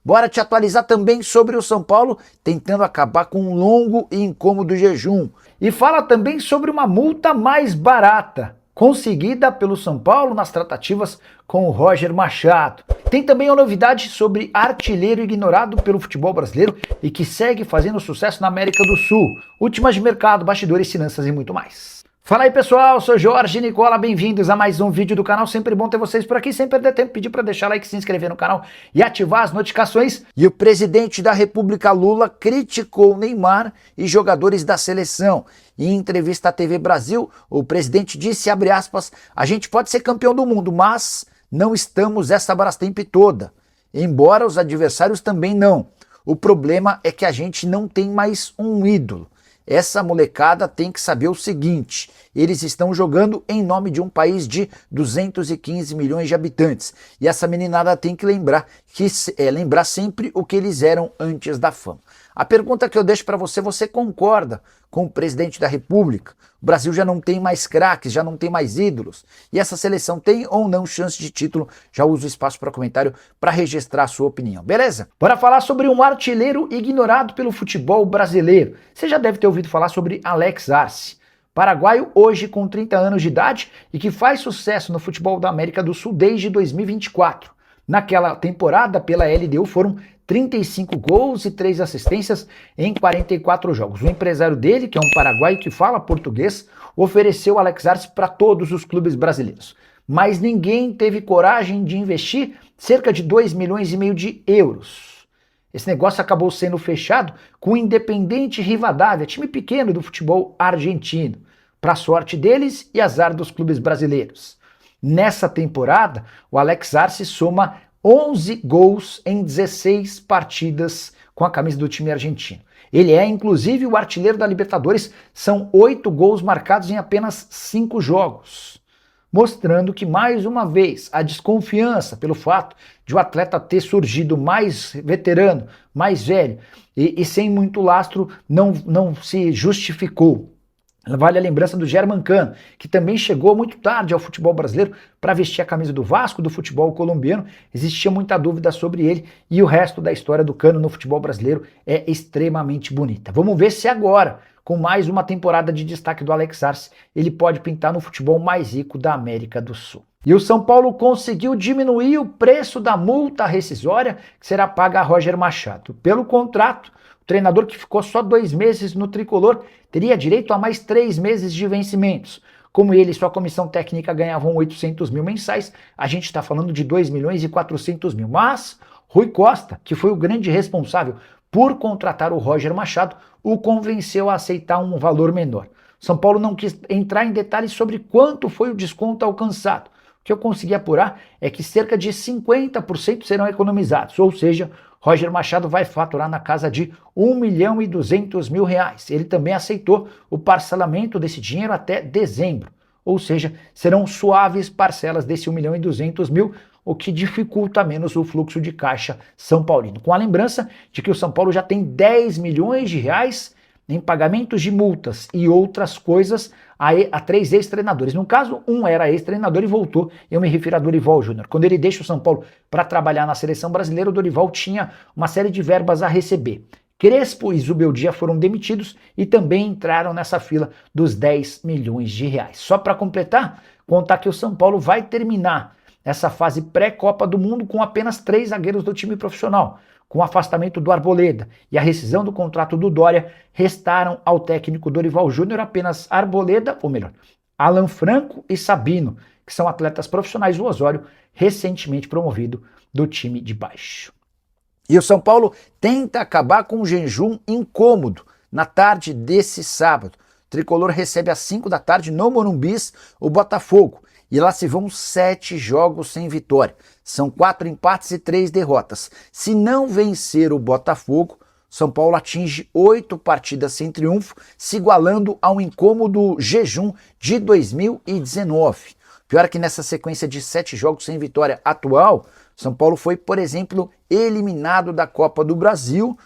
Bora te atualizar também sobre o São Paulo tentando acabar com um longo e incômodo jejum. E fala também sobre uma multa mais barata, conseguida pelo São Paulo nas tratativas com o Roger Machado. Tem também uma novidade sobre artilheiro ignorado pelo futebol brasileiro e que segue fazendo sucesso na América do Sul. Últimas de mercado, bastidores, finanças e muito mais. Fala aí pessoal, sou Jorge Nicola, bem-vindos a mais um vídeo do canal, sempre bom ter vocês por aqui, sem perder tempo, pedir para deixar like, se inscrever no canal e ativar as notificações. E o presidente da República Lula criticou Neymar e jogadores da seleção. Em entrevista à TV Brasil, o presidente disse, abre aspas, a gente pode ser campeão do mundo, mas não estamos essa Brastemp toda, embora os adversários também não. O problema é que a gente não tem mais um ídolo. Essa molecada tem que saber o seguinte, eles estão jogando em nome de um país de 215 milhões de habitantes e essa meninada tem que lembrar sempre o que eles eram antes da fama. A pergunta que eu deixo para você, você concorda com o presidente da República? O Brasil já não tem mais craques, já não tem mais ídolos. E essa seleção tem ou não chance de título? Já uso o espaço para comentário para registrar a sua opinião, beleza? Bora falar sobre um artilheiro ignorado pelo futebol brasileiro. Você já deve ter ouvido falar sobre Alex Arce, paraguaio hoje com 30 anos de idade e que faz sucesso no futebol da América do Sul desde 2024. Naquela temporada, pela LDU, foram 35 gols e 3 assistências em 44 jogos. O empresário dele, que é um paraguaio que fala português, ofereceu Alex Arce para todos os clubes brasileiros. Mas ninguém teve coragem de investir cerca de 2,5 milhões de euros. Esse negócio acabou sendo fechado com o Independiente Rivadavia, time pequeno do futebol argentino, para sorte deles e azar dos clubes brasileiros. Nessa temporada, o Alex Arce soma 11 gols em 16 partidas com a camisa do time argentino. Ele é, inclusive, o artilheiro da Libertadores, são 8 gols marcados em apenas 5 jogos. Mostrando que, mais uma vez, a desconfiança pelo fato de o atleta ter surgido mais veterano, mais velho e sem muito lastro, não se justificou. Vale a lembrança do Germancano, que também chegou muito tarde ao futebol brasileiro para vestir a camisa do Vasco, do futebol colombiano. Existia muita dúvida sobre ele e o resto da história do Cano no futebol brasileiro é extremamente bonita. Vamos ver se agora, com mais uma temporada de destaque do Alex Arce, ele pode pintar no futebol mais rico da América do Sul. E o São Paulo conseguiu diminuir o preço da multa rescisória que será paga a Roger Machado. Pelo contrato, o treinador que ficou só 2 meses no tricolor teria direito a mais 3 meses de vencimentos. Como ele e sua comissão técnica ganhavam 800 mil mensais, a gente está falando de 2,4 milhões. Mas Rui Costa, que foi o grande responsável por contratar o Roger Machado, o convenceu a aceitar um valor menor. São Paulo não quis entrar em detalhes sobre quanto foi o desconto alcançado. O que eu consegui apurar é que cerca de 50% serão economizados, ou seja, Roger Machado vai faturar na casa de 1,2 milhão. Ele também aceitou o parcelamento desse dinheiro até dezembro, ou seja, serão suaves parcelas desse 1,2 milhão, o que dificulta menos o fluxo de caixa são paulino. Com a lembrança de que o São Paulo já tem 10 milhões de reais em pagamentos de multas e outras coisas a 3 ex-treinadores. No caso, um era ex-treinador e voltou, eu me refiro a Dorival Júnior. Quando ele deixa o São Paulo para trabalhar na seleção brasileira, o Dorival tinha uma série de verbas a receber. Crespo e Zubeldia foram demitidos e também entraram nessa fila dos 10 milhões de reais. Só para completar, contar que o São Paulo vai terminar essa fase pré-Copa do Mundo com apenas 3 zagueiros do time profissional. Com o afastamento do Arboleda e a rescisão do contrato do Dória, restaram ao técnico Dorival Júnior apenas Arboleda, ou melhor, Alan Franco e Sabino, que são atletas profissionais do Osório, recentemente promovido do time de baixo. E o São Paulo tenta acabar com um jejum incômodo na tarde desse sábado. O tricolor recebe às 5 da tarde no Morumbis o Botafogo. E lá se vão 7 jogos sem vitória. São 4 empates e 3 derrotas. Se não vencer o Botafogo, São Paulo atinge 8 partidas sem triunfo, se igualando ao incômodo jejum de 2019. Pior é que nessa sequência de 7 jogos sem vitória atual, São Paulo foi, por exemplo, eliminado da Copa do Brasil,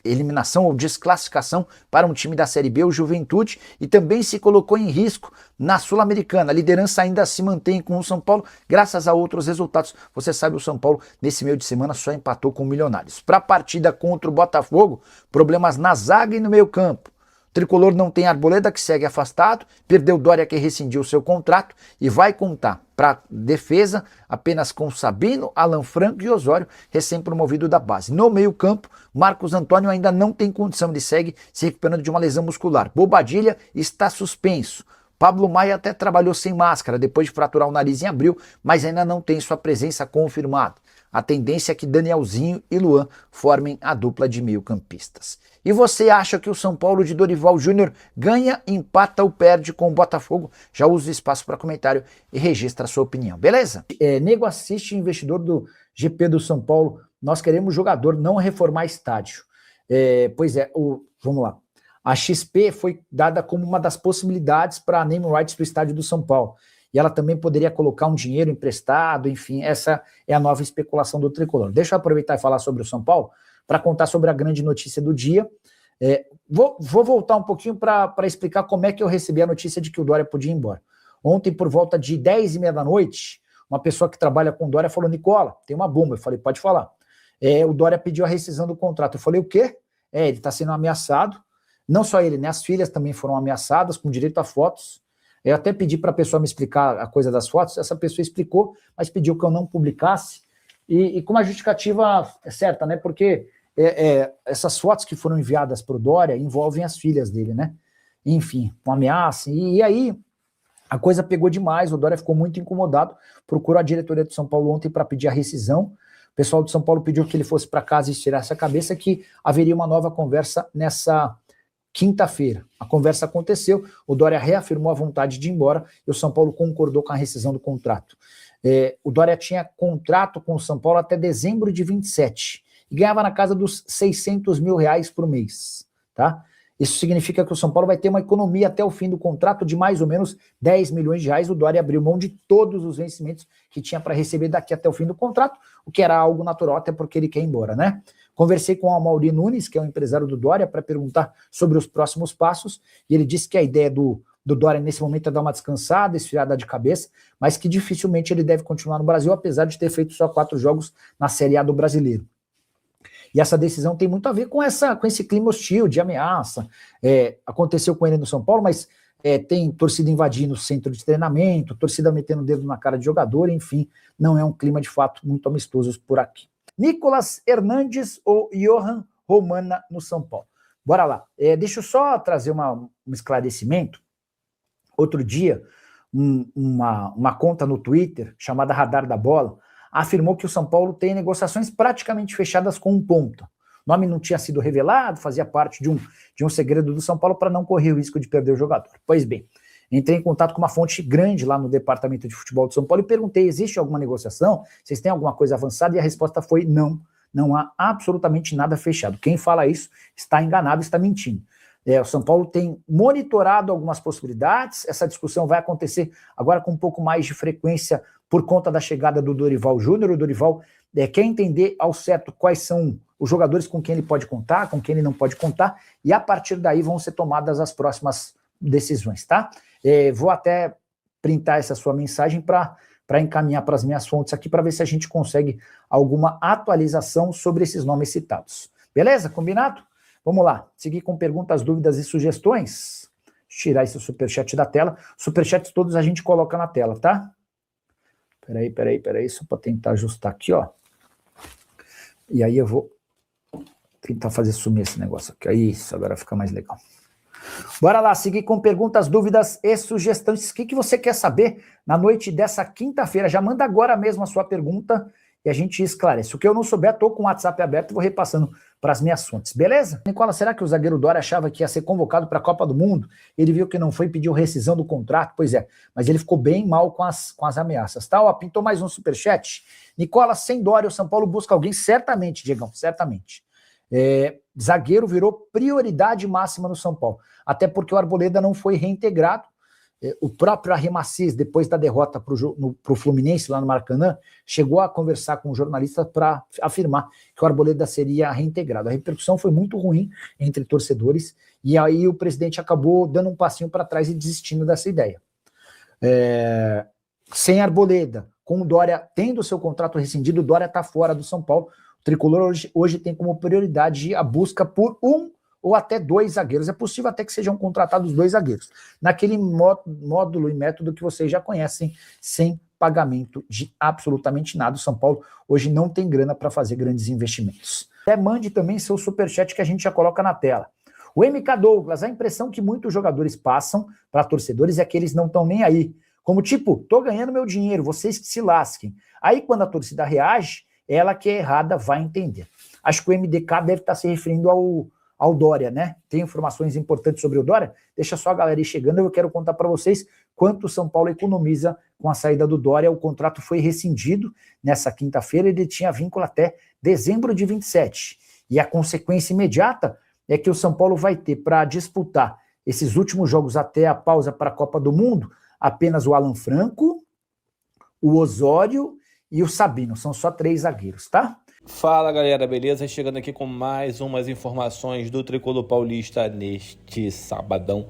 eliminação ou desclassificação para um time da Série B, o Juventude, e também se colocou em risco na Sul-Americana. A liderança ainda se mantém com o São Paulo, graças a outros resultados. Você sabe, o São Paulo, nesse meio de semana, só empatou com o Milionários. Para a partida contra o Botafogo, problemas na zaga e no meio-campo. O tricolor não tem Arboleda, que segue afastado, perdeu Dória, que rescindiu seu contrato, e vai contar para defesa apenas com Sabino, Alan Franco e Osório, recém-promovido da base. No meio-campo, Marcos Antônio ainda não tem condição, ele segue se recuperando de uma lesão muscular. Bobadilha está suspenso. Pablo Maia até trabalhou sem máscara depois de fraturar o nariz em abril, mas ainda não tem sua presença confirmada. A tendência é que Danielzinho e Luan formem a dupla de meio-campistas. E você acha que o São Paulo de Dorival Júnior ganha, empata ou perde com o Botafogo? Já usa o espaço para comentário e registra a sua opinião, beleza? Nego assiste, investidor do GP do São Paulo. Nós queremos jogador, não reformar estádio. Vamos lá. A XP foi dada como uma das possibilidades para a name rights do estádio do São Paulo. E ela também poderia colocar um dinheiro emprestado, enfim, essa é a nova especulação do tricolor. Deixa eu aproveitar e falar sobre o São Paulo, para contar sobre a grande notícia do dia. Vou voltar um pouquinho para explicar como é que eu recebi a notícia de que o Dória podia ir embora. Ontem, por volta de 10h30 da noite, uma pessoa que trabalha com o Dória falou: Nicola, tem uma bomba. Eu falei: pode falar. O Dória pediu a rescisão do contrato. Eu falei: o quê? Ele está sendo ameaçado. Não só ele, né? As filhas também foram ameaçadas, com direito a fotos. Eu até pedi para a pessoa me explicar a coisa das fotos, essa pessoa explicou, mas pediu que eu não publicasse, e com uma justificativa certa, né? Porque essas fotos que foram enviadas para o Dória envolvem as filhas dele, né? Enfim, com ameaça, e aí a coisa pegou demais, o Dória ficou muito incomodado, procurou a diretoria do São Paulo ontem para pedir a rescisão. O pessoal do São Paulo pediu que ele fosse para casa e tirasse a cabeça, que haveria uma nova conversa nessa quinta-feira. A conversa aconteceu, o Dória reafirmou a vontade de ir embora e o São Paulo concordou com a rescisão do contrato. O Dória tinha contrato com o São Paulo até dezembro de 27 e ganhava na casa dos R$600 mil por mês, tá? Isso significa que o São Paulo vai ter uma economia até o fim do contrato de mais ou menos R$10 milhões. O Dória abriu mão de todos os vencimentos que tinha para receber daqui até o fim do contrato, o que era algo natural, até porque ele quer ir embora, né? Conversei com o Amaury Nunes, que é o empresário do Dória, para perguntar sobre os próximos passos, e ele disse que a ideia do Dória nesse momento é dar uma descansada, esfriada de cabeça, mas que dificilmente ele deve continuar no Brasil, apesar de ter feito só 4 jogos na Série A do Brasileiro. E essa decisão tem muito a ver com esse clima hostil, de ameaça. Aconteceu com ele no São Paulo, mas tem torcida invadindo o centro de treinamento, torcida metendo o dedo na cara de jogador, enfim, não é um clima de fato muito amistoso por aqui. Nicolas Hernandes ou Johan Romana no São Paulo? Bora lá. Deixa eu só trazer um esclarecimento. Outro dia, uma conta no Twitter, chamada Radar da Bola, afirmou que o São Paulo tem negociações praticamente fechadas com um ponta. O nome não tinha sido revelado, fazia parte de um segredo do São Paulo para não correr o risco de perder o jogador. Pois bem, entrei em contato com uma fonte grande lá no departamento de futebol de São Paulo e perguntei: existe alguma negociação? Vocês têm alguma coisa avançada? E a resposta foi: não há absolutamente nada fechado. Quem fala isso está enganado, está mentindo. O São Paulo tem monitorado algumas possibilidades, essa discussão vai acontecer agora com um pouco mais de frequência por conta da chegada do Dorival Júnior. O Dorival quer entender ao certo quais são os jogadores com quem ele pode contar, com quem ele não pode contar, e a partir daí vão ser tomadas as próximas decisões, tá? Vou até printar essa sua mensagem para encaminhar para as minhas fontes aqui, para ver se a gente consegue alguma atualização sobre esses nomes citados. Beleza? Combinado? Vamos lá. Seguir com perguntas, dúvidas e sugestões. Tirar esse superchat da tela. Superchats todos a gente coloca na tela, tá? Peraí, só para tentar ajustar aqui, ó. E aí eu vou tentar fazer sumir esse negócio aqui. Isso, agora fica mais legal. Bora lá, seguir com perguntas, dúvidas e sugestões. O que você quer saber na noite dessa quinta-feira? Já manda agora mesmo a sua pergunta e a gente esclarece. O que eu não souber, estou com o WhatsApp aberto e vou repassando para as minhas fontes, beleza? Nicola, será que o zagueiro Dória achava que ia ser convocado para a Copa do Mundo? Ele viu que não foi e pediu rescisão do contrato? Pois é, mas ele ficou bem mal com as ameaças, tá? Ó, pintou mais um superchat. Nicola, sem Dória, o São Paulo busca alguém? Certamente, Diegão, certamente. Zagueiro virou prioridade máxima no São Paulo, até porque o Arboleda não foi reintegrado, O próprio Arrimacis, depois da derrota para o Fluminense lá no Maracanã, chegou a conversar com um jornalista para afirmar que o Arboleda seria reintegrado. A repercussão foi muito ruim entre torcedores e aí o presidente acabou dando um passinho para trás e desistindo dessa ideia. Sem Arboleda, com o Dória tendo seu contrato rescindido, o Dória está fora do São Paulo. O Tricolor hoje tem como prioridade a busca por um ou até 2 zagueiros. É possível até que sejam contratados 2 zagueiros, naquele módulo e método que vocês já conhecem, sem pagamento de absolutamente nada. O São Paulo hoje não tem grana para fazer grandes investimentos. Mande também seu superchat que a gente já coloca na tela. O MK Douglas, a impressão que muitos jogadores passam para torcedores é que eles não estão nem aí. Como tipo, tô ganhando meu dinheiro, vocês que se lasquem. Aí quando a torcida reage, ela que é errada vai entender. Acho que o MDK deve estar se referindo ao Dória, né? Tem informações importantes sobre o Dória? Deixa só a galera ir chegando, eu quero contar para vocês quanto o São Paulo economiza com a saída do Dória. O contrato foi rescindido nessa quinta-feira, ele tinha vínculo até dezembro de 27. E a consequência imediata é que o São Paulo vai ter para disputar esses últimos jogos até a pausa para a Copa do Mundo, apenas o Alan Franco, o Osório e o Sabino. São só 3 zagueiros, tá? Fala galera, beleza? Chegando aqui com mais umas informações do Tricolor Paulista neste sabadão,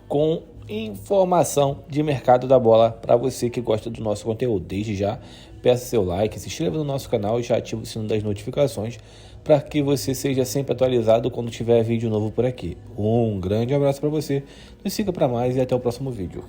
com informação de mercado da bola para você que gosta do nosso conteúdo. Desde já, peça seu like, se inscreva no nosso canal e já ativa o sino das notificações para que você seja sempre atualizado quando tiver vídeo novo por aqui. Um grande abraço para você, nos siga para mais e até o próximo vídeo.